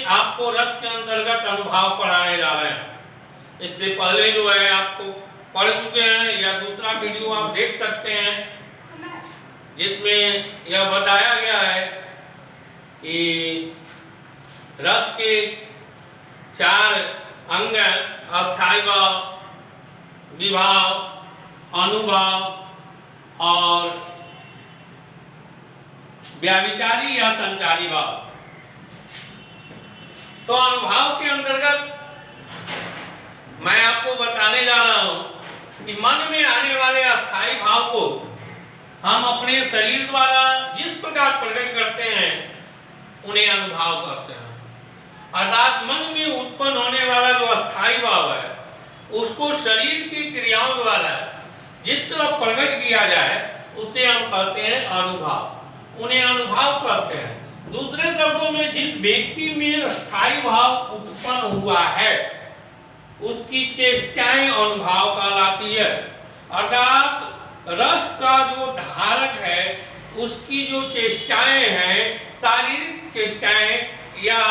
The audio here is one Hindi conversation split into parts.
आपको रस के अंतर्गत अनुभाव पढ़ाने जा रहे हैं। इससे पहले जो है आपको पढ़ चुके हैं या दूसरा वीडियो आप देख सकते हैं जिसमें यह बताया गया है कि रस के 4 अंग अस्थायी भाव, विभाव, अनुभाव और व्याभिचारी या संचारी भाव। तो अनुभाव के अंतर्गत मैं आपको बताने जा रहा हूं कि मन में आने वाले अस्थायी भाव को हम अपने शरीर द्वारा जिस प्रकार प्रकट करते हैं उन्हें अनुभाव कहते हैं। अर्थात मन में उत्पन्न होने वाला जो अस्थायी भाव है उसको शरीर की क्रियाओं द्वारा जिस तरह प्रकट किया जाए उसे हम कहते हैं अनुभाव, उन्हें अनुभाव कहते हैं। दूसरे शब्दों में जिस व्यक्ति में अस्थायी भाव उत्पन्न हुआ है उसकी चेष्टाएं अनुभाव कहलाती है। अर्थात रस का जो धारक है उसकी जो चेष्टाएं हैं, शारीरिक चेष्टाएं या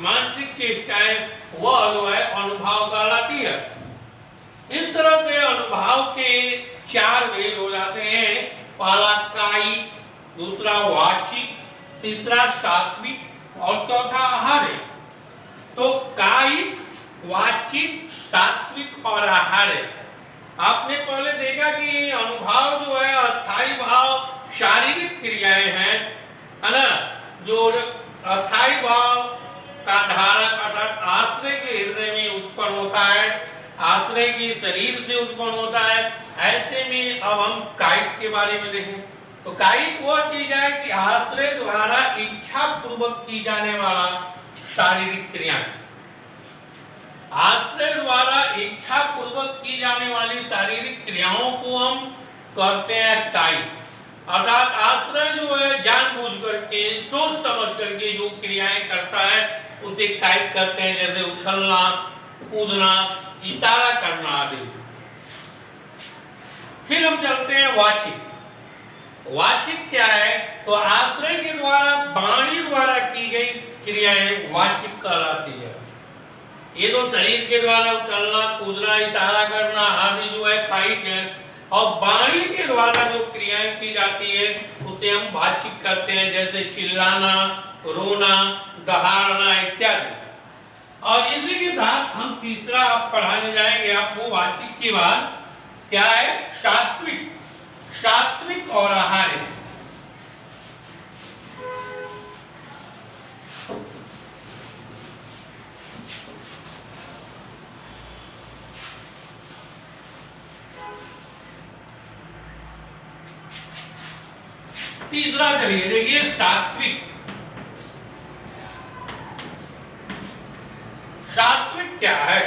मानसिक चेष्टाएं, वह जो है अनुभाव कहलाती है। इस तरह से अनुभाव के 4 भेद हो जाते हैं। पहला कायिक, दूसरा वाचिक, तीसरा सात्विक और चौथा आहार्य। तो कायिक, वाचिक, सात्विक और आहार्य, आपने पहले देखा कि अनुभाव जो है अस्थायी भाव शारीरिक क्रियाएं हैं, है ना। जो अस्थायी भाव का धारक अर्थात आश्रय के हृदय में उत्पन्न होता है, आश्रय के शरीर से उत्पन्न होता है। ऐसे में अब हम कायिक के बारे में देखें तो कायिक वह चीज है कि आश्रय द्वारा इच्छा पूर्वक की जाने वाला शारीरिक क्रियाएं। आश्रय द्वारा इच्छा पूर्वक की जाने वाली शारीरिक क्रियाओं को हम कहते हैं कायिक। अर्थात आश्रय जो है जानबूझ करके सोच समझ करके जो क्रियाएं करता है उसे कायिक कहते हैं, जैसे उछलना, कूदना, इशारा करना आदि। फिर हम चलते हैं वाचिक। वाचिक क्या है? तो आश्रय के द्वारा वाणी द्वारा की गई क्रियाएं वाचिक कहलाती है। ये तो शरीर के द्वारा उछलना, कूदना, इशारा करना आदि जो है कायिक है, और वाणी के द्वारा जो क्रियाएं की जाती है उसे हम वाचिक करते हैं, जैसे चिल्लाना, रोना, दहाड़ना इत्यादि। और इसी के साथ हम तीसरा पढ़ाने जाएंगे आपको वाचिक के बाद क्या है? सात्विक। सात्विक और आहार्य। तीसरा चलिए देखिए सात्विक। सात्विक क्या है?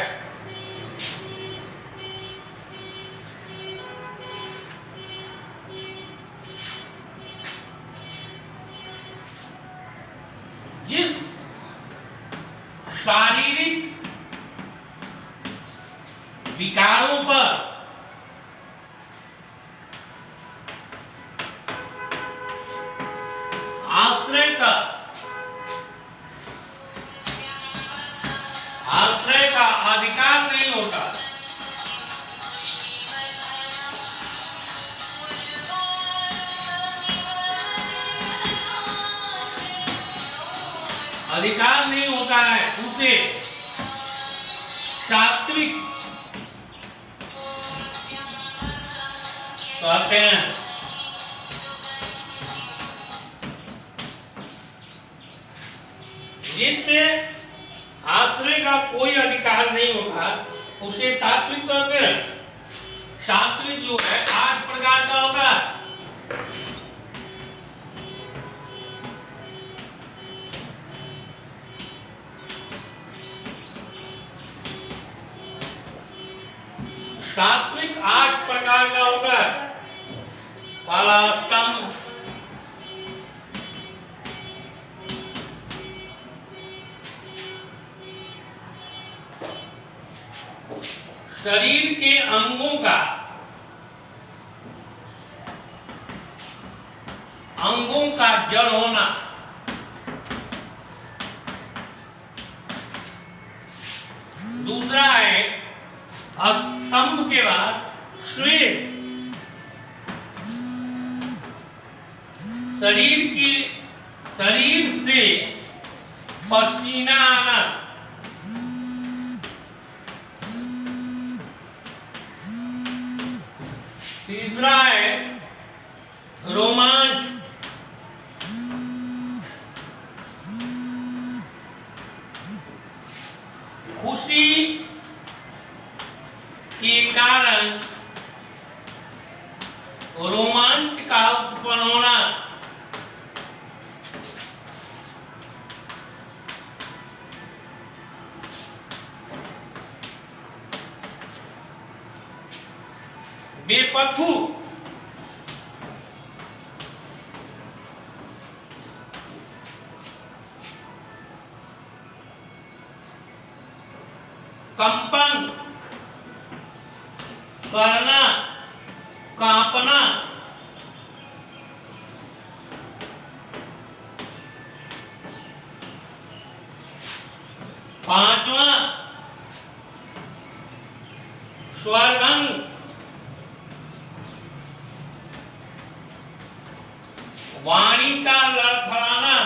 जिस शारीरिक विकारों पर आश्रय का अधिकार नहीं होता, अधिकार नहीं होता है, उसे सात्विक कहते हैं। जिनमें आश्रय का कोई अधिकार नहीं होता उसे सात्विक कहते हैं। सात्विक जो है 8 प्रकार का होता है। सात्विक 8 प्रकार का होता है। पहला स्तंभ, शरीर के अंगों का जड़ होना। दूसरा है स्तंभ के बाद श्वेत, शरीर से पसीना आना। तीसरा है रोमांच, खुशी के कारण रोमांच का उत्पन्न होना। बेपथु, कंपन करना, कांपना। पांचवा स्वरभंग, वाणी का लड़खड़ाना।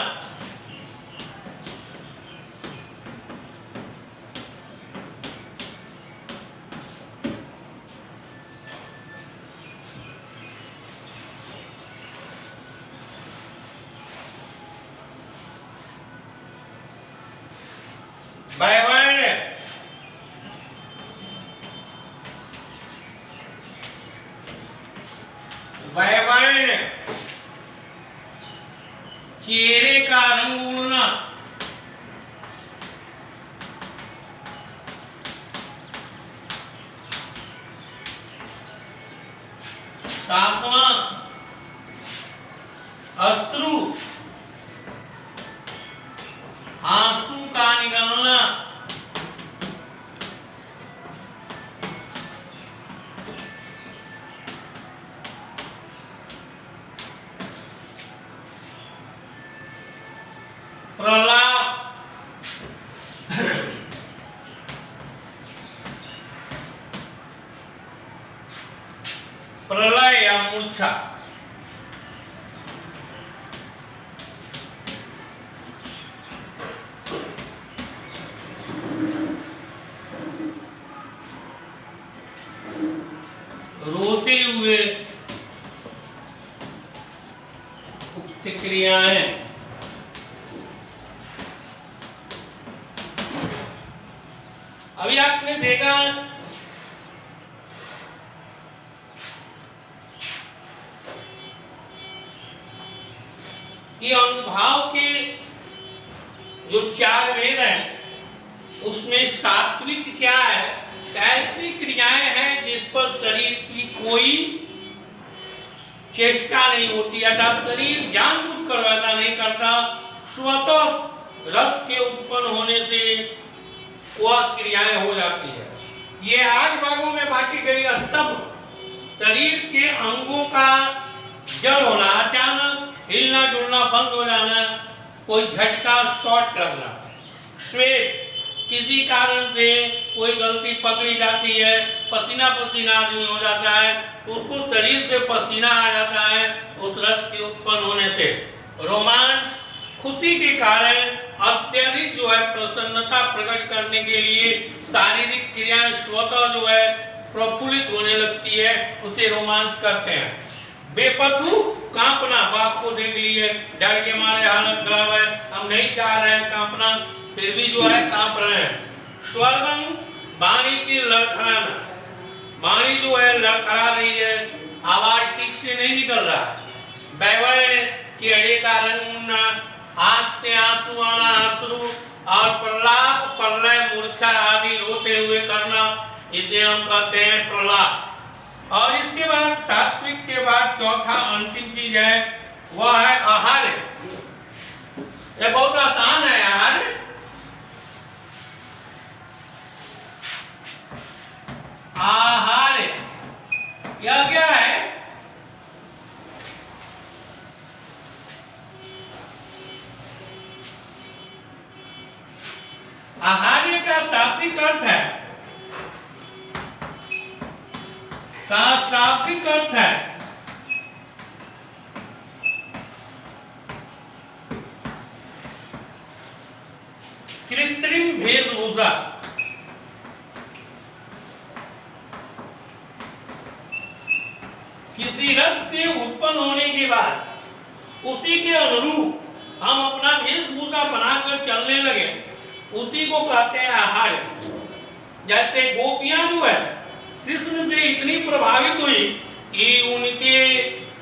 वैवर्ण, वैवर्ण चेहरे का रंग उड़ना। सातवां अश्रु, आंसू का निकलना। प्रलाप, प्रलय या मूर्छा। रोते हुए क्रियाएं। अभी आपने देखा कि अनुभाव के जो 4 वेद हैं उसमें सात्विक क्या है? ऐसी क्रियाएं हैं जिस पर शरीर की कोई चेष्टा नहीं होती, अर्थात शरीर जानबूझकर वैसा नहीं करता, स्वतः रस के उत्पन्न होने से वह क्रियाएं हो जाती है। ये 8 भागों में बांटी गई स्तंभ शरीर के अंगों का जड़ होना, अचानक हिलना डुलना बंद हो जाना, कोई झटका शॉट लगना। श्वेत, किसी कारण से कोई गलती पकड़ी जाती है, पसीना पसीना आदमी हो जाता है, उसको शरीर से पसीना आ जाता है उस रस के उत्पन्न होने से। रोमांच, खुशी के कारण अत्यधिक जो है प्रसन्नता प्रकट करने के लिए शारीरिक क्रियाएं स्वतः जो है प्रफुल्लित होने लगती है, उसे रोमांच करते हैं। बेपथु, कांपना, बाप को देख लिए डर के मारे हालत खराब है, हम नहीं चाह रहे हैं कांपना, फिर भी जो है कांप रहे हैं। स्वरभंग, वाणी की लड़खड़ाना, वाणी जो है लड़खड़ा रही है, आवाज ठीक से नहीं निकल रहा। वैवर्ण, चेहरे का रंग उड़ना, आंख से आंसू आना, अश्रु और प्रलाप, प्रलय, मूर्छा आदि रोते हुए करना, इसे हम कहते हैं प्रलाप। और इसके बाद सात्विक के बाद चौथा अंतिम चीज है वह है आहार। ये बहुत आसान है आहार। आहार यह क्या है? आहार्य का शाब्दिक अर्थ है, कृत्रिम वेशभूषा। किसी रस से उत्पन्न होने के बाद उसी के अनुरूप हम अपना वेशभूषा बनाकर चलने लगे, उसी को कहते हैं आहार्य। जैसे गोपियां जो है कृष्ण से इतनी प्रभावित हुई कि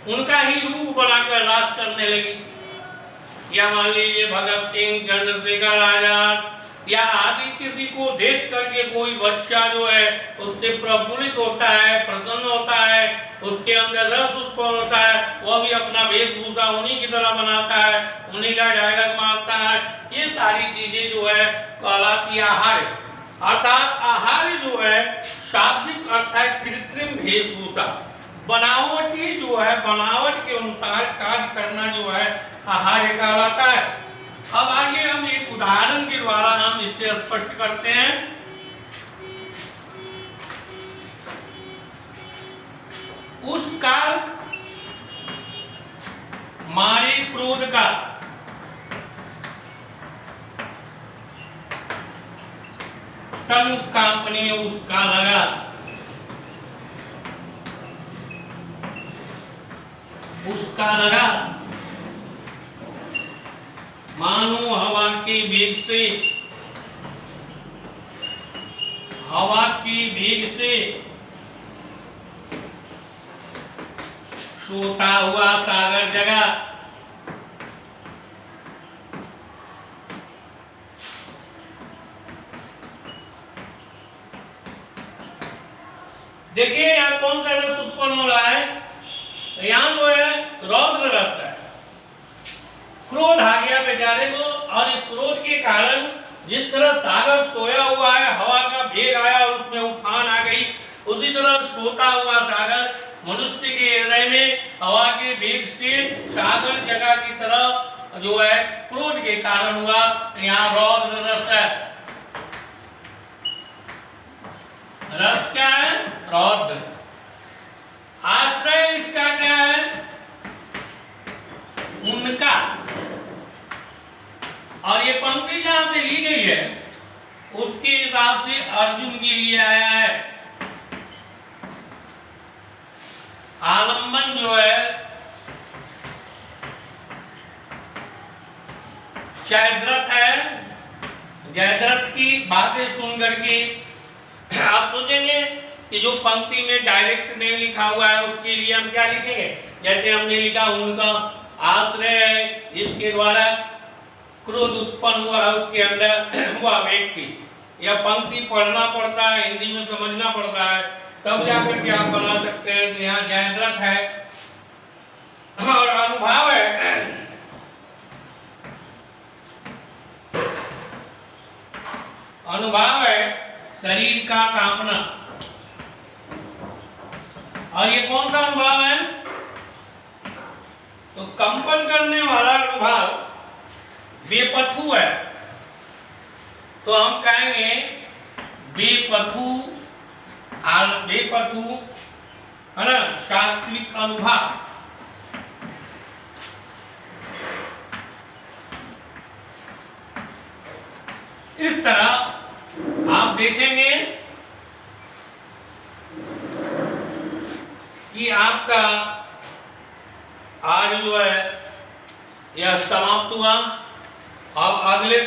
उनका ही रूप बनाकर रास करने लगी, या मान लीजिए भगत सिंह, चंद्रशेखर आजाद, या आदि किसी को देख करके कोई बच्चा जो है उससे प्रफुल्लित होता है, प्रसन्न होता है, उसके अंदर रस उत्पन्न होता है, वह भी अपना वेशभूषा उन्हीं की तरह बनाता है, उन्हीं का डायलॉग मारता है। ये सारी चीजें जो है कहलाती आहार्य। अर्थात आहार्य जो है शाब्दिक अर्थ है कृत्रिम वेशभूषा, बनावटी जो है, बनावट के अनुसार कार्य करना जो है आहार्य कहलाता है। अब आगे हम एक उदाहरण के द्वारा हम इसे स्पष्ट करते हैं। उस काल मारे क्रोध का तनु कांपने उसका लगा, उसका लगा मानो हवा के वेग से, हवा के वेग से सोता हुआ सागर जगा। देखिए यहाँ कौन सा रस उत्पन्न हो रहा है, यहाँ जो है रौद्र रस है। क्रोध आ गया बेचारे को, और इस क्रोध के कारण जिस तरह सागर सोया हुआ है, हवा का वेग आया और उसमें उफान आ गई, उसी तरह सोता हुआ सागर मनुष्य के हृदय में हवा के वेग से सागर जगह की तरह जो है क्रोध के कारण हुआ। यहाँ रौद्र रस है। रस क्या है? रौद्र। आश्रय इसका क्या है? उनका। और ये पंक्ति जहां से ली गई है उसके हिसाब से अर्जुन के लिए आया है। आलंबन जो है जयद्रथ है। जयद्रथ की बातें सुन करके आप सोचेंगे कि जो पंक्ति में डायरेक्ट नहीं लिखा हुआ है उसके लिए हम क्या लिखेंगे? जैसे हमने लिखा उनका आश्रय है जिसके द्वारा क्रोध उत्पन्न हुआ है उसके अंदर हुआ व्यक्ति। यह पंक्ति पढ़ना पड़ता है, हिंदी में समझना पड़ता है, तब जाकर के आप बना सकते हैं। तो यहाँ जयद्रथ है और अनुभाव है। अनुभाव है शरीर का कांपना। और ये कौन सा अनुभाव है? तो कंपन करने वाला अनुभाव बेपथु है। तो हम कहेंगे बेपथु, बेपथु है ना, सात्विक अनुभाव। इस तरह आप देखेंगे कि आपका आज जो है यह समाप्त हुआ। अब अगले